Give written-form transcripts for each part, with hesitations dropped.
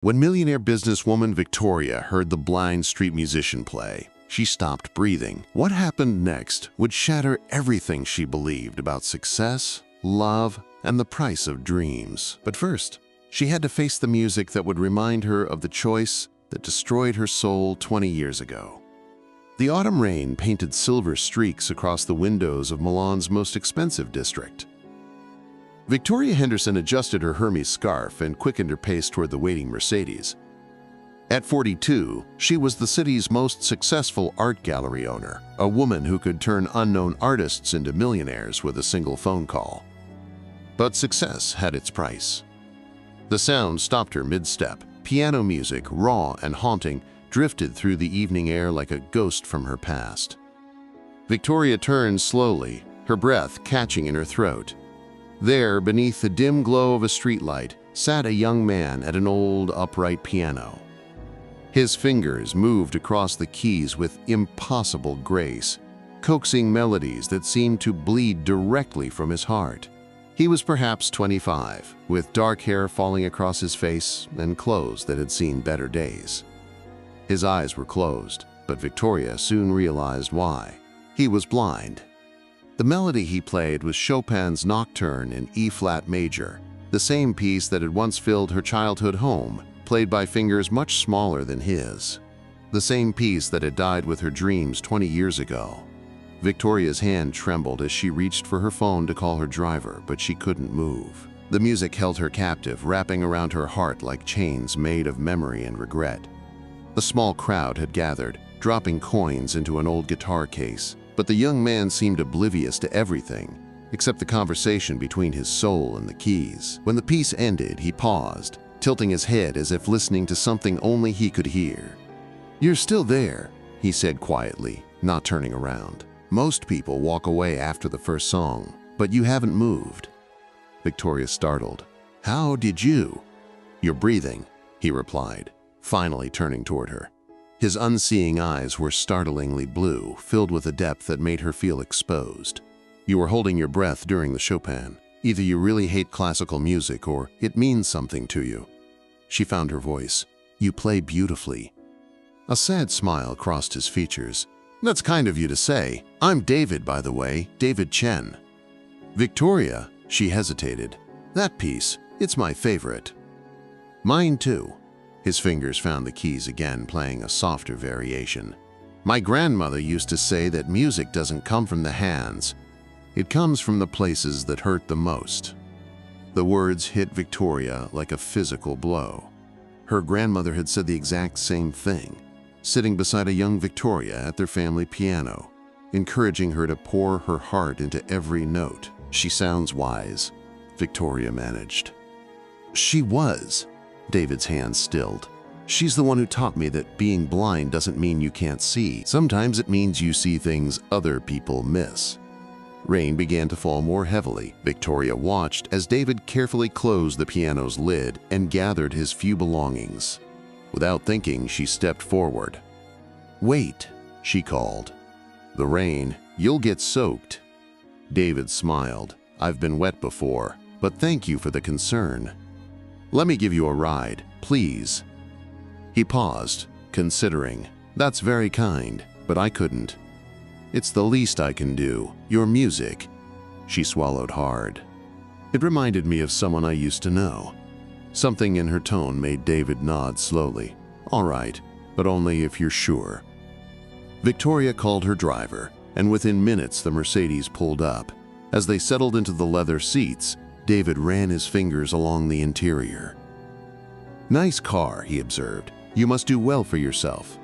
When millionaire businesswoman Victoria heard the blind street musician play, she stopped breathing. What happened next would shatter everything she believed about success, love, and the price of dreams. But first, she had to face the music that would remind her of the choice that destroyed her soul 20 years ago. The autumn rain painted silver streaks across the windows of Milan's most expensive district. Victoria Henderson adjusted her Hermes scarf and quickened her pace toward the waiting Mercedes. At 42, she was the city's most successful art gallery owner, a woman who could turn unknown artists into millionaires with a single phone call. But success had its price. The sound stopped her mid-step. Piano music, raw and haunting, drifted through the evening air like a ghost from her past. Victoria turned slowly, her breath catching in her throat. There, beneath the dim glow of a streetlight, sat a young man at an old, upright piano. His fingers moved across the keys with impossible grace, coaxing melodies that seemed to bleed directly from his heart. He was perhaps 25, with dark hair falling across his face and clothes that had seen better days. His eyes were closed, but Victoria soon realized why. He was blind. The melody he played was Chopin's Nocturne in E-flat major, the same piece that had once filled her childhood home, played by fingers much smaller than his. The same piece that had died with her dreams 20 years ago. Victoria's hand trembled as she reached for her phone to call her driver, but she couldn't move. The music held her captive, wrapping around her heart like chains made of memory and regret. A small crowd had gathered, dropping coins into an old guitar case, but the young man seemed oblivious to everything, except the conversation between his soul and the keys. When the piece ended, he paused, tilting his head as if listening to something only he could hear. "You're still there," he said quietly, not turning around. "Most people walk away after the first song, but you haven't moved." Victoria startled. "How did you?" "You're breathing," he replied, finally turning toward her. His unseeing eyes were startlingly blue, filled with a depth that made her feel exposed. "You were holding your breath during the Chopin. Either you really hate classical music or it means something to you." She found her voice. "You play beautifully." A sad smile crossed his features. "That's kind of you to say. I'm David, by the way, David Chen." "Victoria," she hesitated. "That piece, it's my favorite." "Mine too." His fingers found the keys again, playing a softer variation. "My grandmother used to say that music doesn't come from the hands. It comes from the places that hurt the most." The words hit Victoria like a physical blow. Her grandmother had said the exact same thing, sitting beside a young Victoria at their family piano, encouraging her to pour her heart into every note. "She sounds wise," Victoria managed. "She was." David's hand stilled. "She's the one who taught me that being blind doesn't mean you can't see. Sometimes it means you see things other people miss." Rain began to fall more heavily. Victoria watched as David carefully closed the piano's lid and gathered his few belongings. Without thinking, she stepped forward. "Wait," she called. "The rain, you'll get soaked." David smiled. "I've been wet before, but thank you for the concern. Let me give you a ride, please." He paused, considering. "That's very kind, but I couldn't. It's the least I can do. Your music." She swallowed hard. It reminded me of someone I used to know. Something in her tone made David nod slowly. "All right, but only if you're sure." Victoria called her driver, and within minutes the Mercedes pulled up. As they settled into the leather seats, David ran his fingers along the interior. "Nice car," he observed. "You must do well for yourself."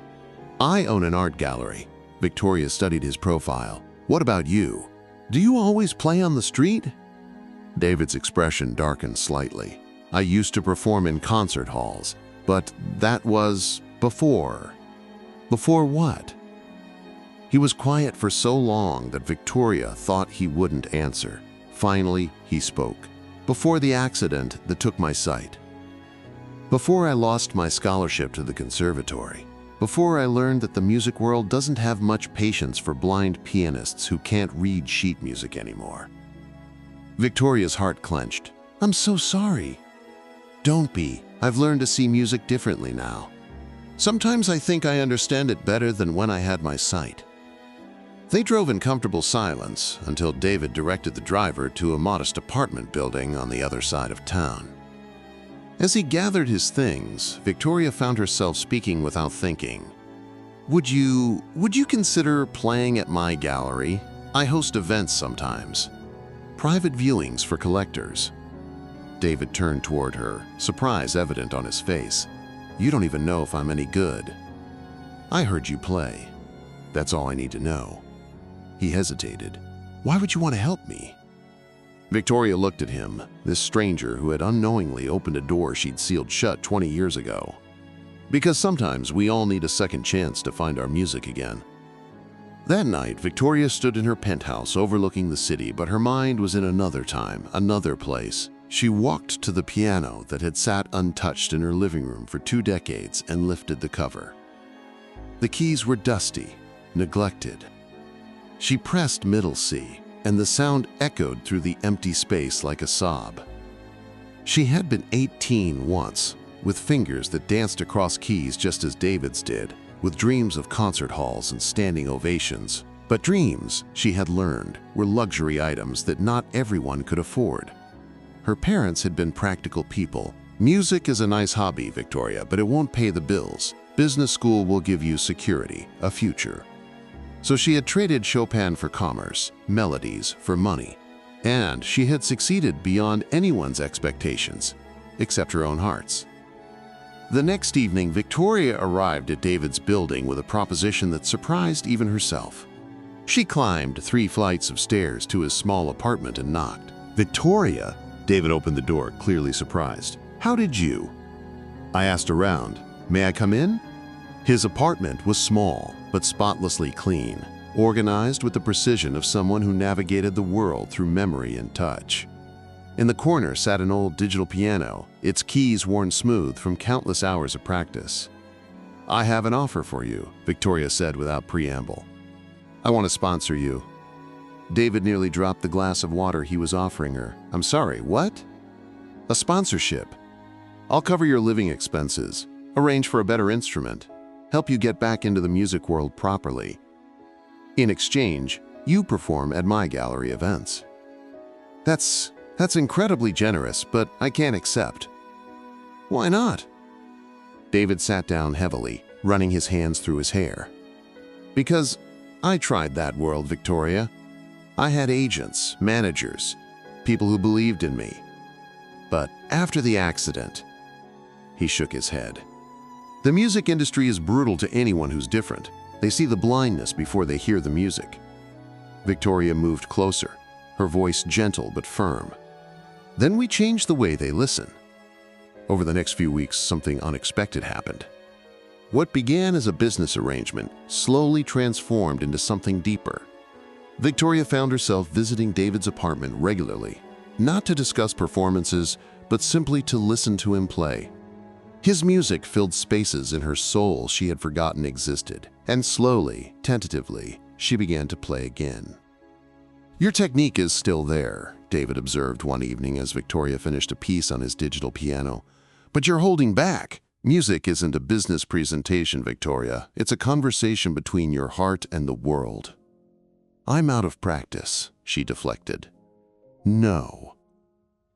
"I own an art gallery." Victoria studied his profile. "What about you? Do you always play on the street?" David's expression darkened slightly. "I used to perform in concert halls, but that was before." "Before what?" He was quiet for so long that Victoria thought he wouldn't answer. Finally, he spoke. "Before the accident that took my sight. Before I lost my scholarship to the conservatory. Before I learned that the music world doesn't have much patience for blind pianists who can't read sheet music anymore." Victoria's heart clenched. "I'm so sorry." "Don't be," I've learned to see music differently now. Sometimes I think I understand it better than when I had my sight." They drove in comfortable silence until David directed the driver to a modest apartment building on the other side of town. As he gathered his things, Victoria found herself speaking without thinking. Would you consider playing at my gallery? I host events sometimes. Private viewings for collectors." David turned toward her, surprise evident on his face. "You don't even know if I'm any good." "I heard you play. That's all I need to know." He hesitated. "Why would you want to help me?" Victoria looked at him, this stranger who had unknowingly opened a door she'd sealed shut 20 years ago. "Because sometimes we all need a second chance to find our music again." That night, Victoria stood in her penthouse overlooking the city, but her mind was in another time, another place. She walked to the piano that had sat untouched in her living room for 2 decades and lifted the cover. The keys were dusty, neglected. She pressed middle C, and the sound echoed through the empty space like a sob. She had been 18 once, with fingers that danced across keys just as David's did, with dreams of concert halls and standing ovations. But dreams, she had learned, were luxury items that not everyone could afford. Her parents had been practical people. "Music is a nice hobby, Victoria, but it won't pay the bills. Business school will give you security, a future." So she had traded Chopin for commerce, melodies for money. And she had succeeded beyond anyone's expectations, except her own heart's. The next evening, Victoria arrived at David's building with a proposition that surprised even herself. She climbed 3 flights of stairs to his small apartment and knocked. "Victoria?" David opened the door, clearly surprised. "How did you?" "I asked around. May I come in?" His apartment was small, but spotlessly clean, organized with the precision of someone who navigated the world through memory and touch. In the corner sat an old digital piano, its keys worn smooth from countless hours of practice. "I have an offer for you," Victoria said without preamble. "I want to sponsor you." David nearly dropped the glass of water he was offering her. "I'm sorry, what?" "A sponsorship. I'll cover your living expenses, arrange for a better instrument, help you get back into the music world properly. In exchange, you perform at my gallery events." That's incredibly generous, but I can't accept." "Why not?" David sat down heavily, running his hands through his hair. "Because I tried that world, Victoria. I had agents, managers, people who believed in me. But after the accident," he shook his head. "The music industry is brutal to anyone who's different. They see the blindness before they hear the music." Victoria moved closer, her voice gentle but firm. "Then we changed the way they listen." Over the next few weeks, something unexpected happened. What began as a business arrangement slowly transformed into something deeper. Victoria found herself visiting David's apartment regularly, not to discuss performances, but simply to listen to him play. His music filled spaces in her soul she had forgotten existed, and slowly, tentatively, she began to play again. "Your technique is still there," David observed one evening as Victoria finished a piece on his digital piano. "But you're holding back. Music isn't a business presentation, Victoria. It's a conversation between your heart and the world." "I'm out of practice," she deflected. "No."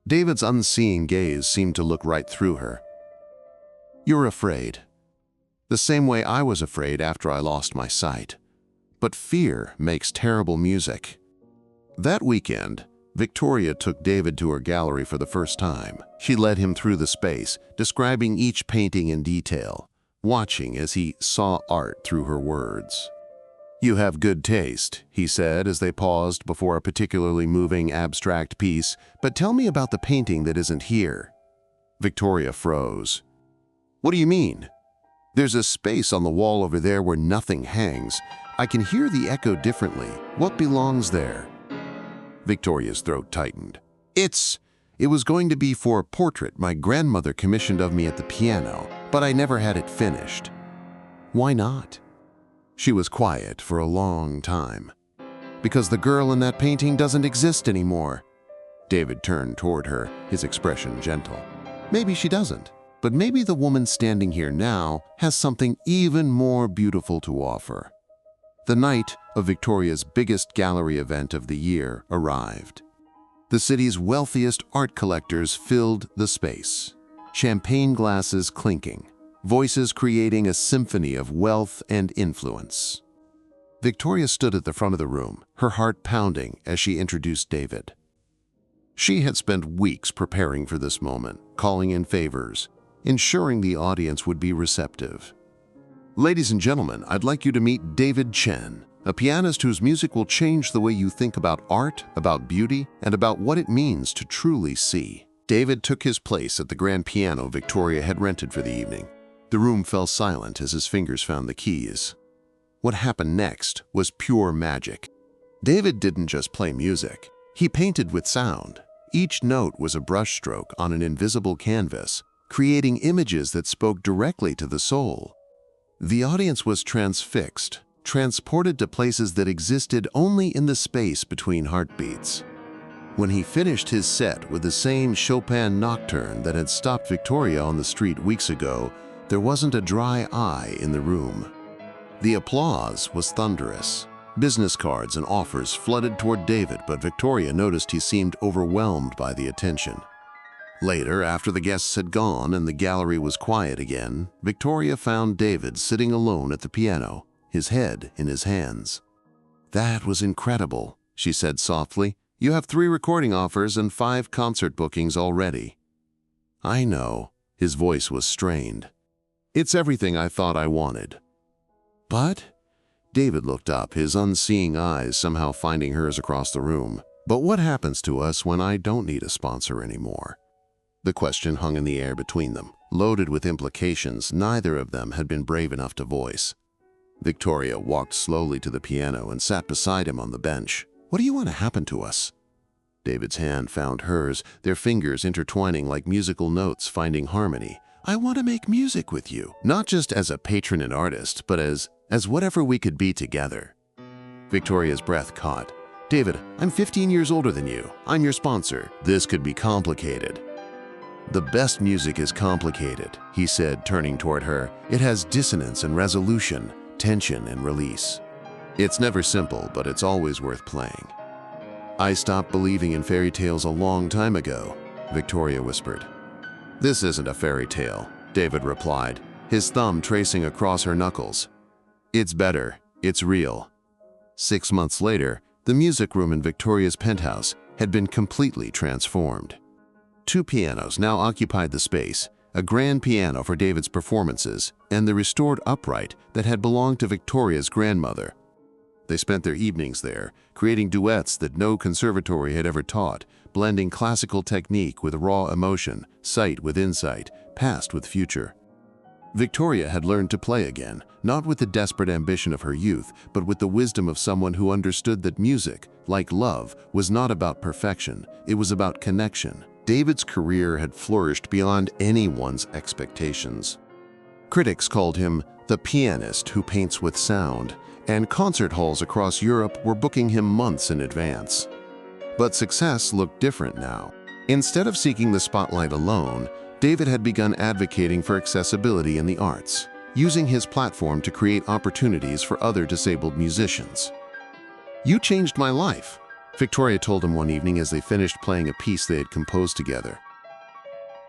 David's unseeing gaze seemed to look right through her. "You're afraid. The same way I was afraid after I lost my sight. But fear makes terrible music." That weekend, Victoria took David to her gallery for the first time. She led him through the space, describing each painting in detail, watching as he saw art through her words. "You have good taste," he said as they paused before a particularly moving abstract piece, "but tell me about the painting that isn't here." Victoria froze. "What do you mean?" "There's a space on the wall over there where nothing hangs. I can hear the echo differently. What belongs there?" Victoria's throat tightened. It was going to be for a portrait my grandmother commissioned of me at the piano, but I never had it finished." "Why not?" She was quiet for a long time. "Because the girl in that painting doesn't exist anymore." David turned toward her, his expression gentle. "Maybe she doesn't, But maybe the woman standing here now has something even more beautiful to offer. The night of Victoria's biggest gallery event of the year arrived. The city's wealthiest art collectors filled the space, champagne glasses clinking, voices creating a symphony of wealth and influence. Victoria stood at the front of the room, her heart pounding as she introduced David. She had spent weeks preparing for this moment, calling in favors, ensuring the audience would be receptive. Ladies and gentlemen, I'd like you to meet David Chen, a pianist whose music will change the way you think about art, about beauty, and about what it means to truly see. David took his place at the grand piano Victoria had rented for the evening. The room fell silent as his fingers found the keys. What happened next was pure magic. David didn't just play music. He painted with sound. Each note was a brushstroke on an invisible canvas, creating images that spoke directly to the soul. The audience was transfixed, transported to places that existed only in the space between heartbeats. When he finished his set with the same Chopin nocturne that had stopped Victoria on the street weeks ago, there wasn't a dry eye in the room. The applause was thunderous. Business cards and offers flooded toward David, but Victoria noticed he seemed overwhelmed by the attention. Later, after the guests had gone and the gallery was quiet again, Victoria found David sitting alone at the piano, his head in his hands. "That was incredible," she said softly. "You have 3 recording offers and 5 concert bookings already." "I know." His voice was strained. "It's everything I thought I wanted." "But?" David looked up, his unseeing eyes somehow finding hers across the room. "But what happens to us when I don't need a sponsor anymore?" The question hung in the air between them, loaded with implications neither of them had been brave enough to voice. Victoria walked slowly to the piano and sat beside him on the bench. "What do you want to happen to us?" David's hand found hers, their fingers intertwining like musical notes finding harmony. "I want to make music with you, not just as a patron and artist, but as whatever we could be together." Victoria's breath caught. "David, I'm 15 years older than you. I'm your sponsor. This could be complicated." "The best music is complicated," he said, turning toward her. "It has dissonance and resolution, tension and release. It's never simple, but it's always worth playing." "I stopped believing in fairy tales a long time ago," Victoria whispered. "This isn't a fairy tale," David replied, his thumb tracing across her knuckles. "It's better. It's real." 6 months later, the music room in Victoria's penthouse had been completely transformed. 2 pianos now occupied the space, a grand piano for David's performances, and the restored upright that had belonged to Victoria's grandmother. They spent their evenings there, creating duets that no conservatory had ever taught, blending classical technique with raw emotion, sight with insight, past with future. Victoria had learned to play again, not with the desperate ambition of her youth, but with the wisdom of someone who understood that music, like love, was not about perfection, it was about connection. David's career had flourished beyond anyone's expectations. Critics called him the pianist who paints with sound, and concert halls across Europe were booking him months in advance. But success looked different now. Instead of seeking the spotlight alone, David had begun advocating for accessibility in the arts, using his platform to create opportunities for other disabled musicians. "You changed my life," Victoria told him one evening as they finished playing a piece they had composed together.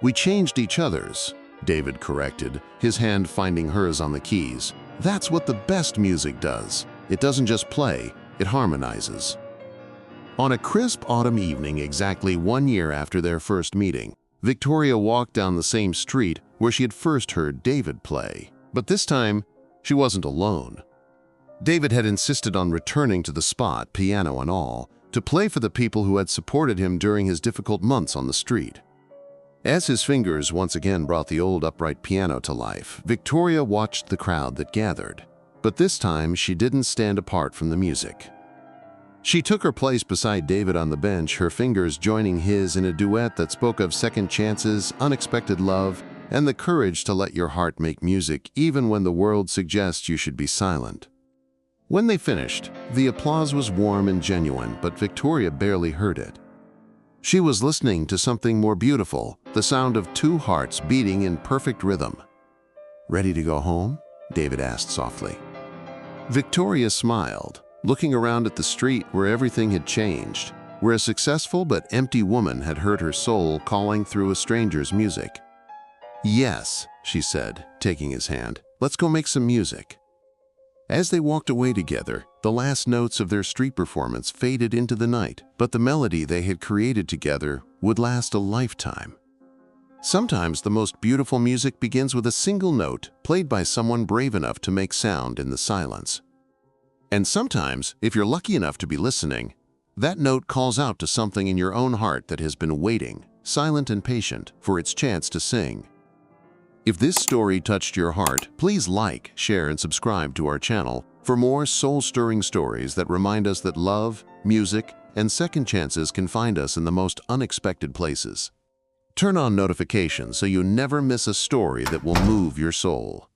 "We changed each other's," David corrected, his hand finding hers on the keys. "That's what the best music does. It doesn't just play, it harmonizes." On a crisp autumn evening exactly 1 year after their first meeting, Victoria walked down the same street where she had first heard David play. But this time, she wasn't alone. David had insisted on returning to the spot, piano and all, to play for the people who had supported him during his difficult months on the street. As his fingers once again brought the old upright piano to life, Victoria watched the crowd that gathered. But this time, she didn't stand apart from the music. She took her place beside David on the bench, her fingers joining his in a duet that spoke of second chances, unexpected love, and the courage to let your heart make music even when the world suggests you should be silent. When they finished, the applause was warm and genuine, but Victoria barely heard it. She was listening to something more beautiful, the sound of two hearts beating in perfect rhythm. "Ready to go home?" David asked softly. Victoria smiled, looking around at the street where everything had changed, where a successful but empty woman had heard her soul calling through a stranger's music. "Yes," she said, taking his hand. "Let's go make some music." As they walked away together, the last notes of their street performance faded into the night, but the melody they had created together would last a lifetime. Sometimes the most beautiful music begins with a single note played by someone brave enough to make sound in the silence. And sometimes, if you're lucky enough to be listening, that note calls out to something in your own heart that has been waiting, silent and patient, for its chance to sing. If this story touched your heart, please like, share, and subscribe to our channel for more soul-stirring stories that remind us that love, music, and second chances can find us in the most unexpected places. Turn on notifications so you never miss a story that will move your soul.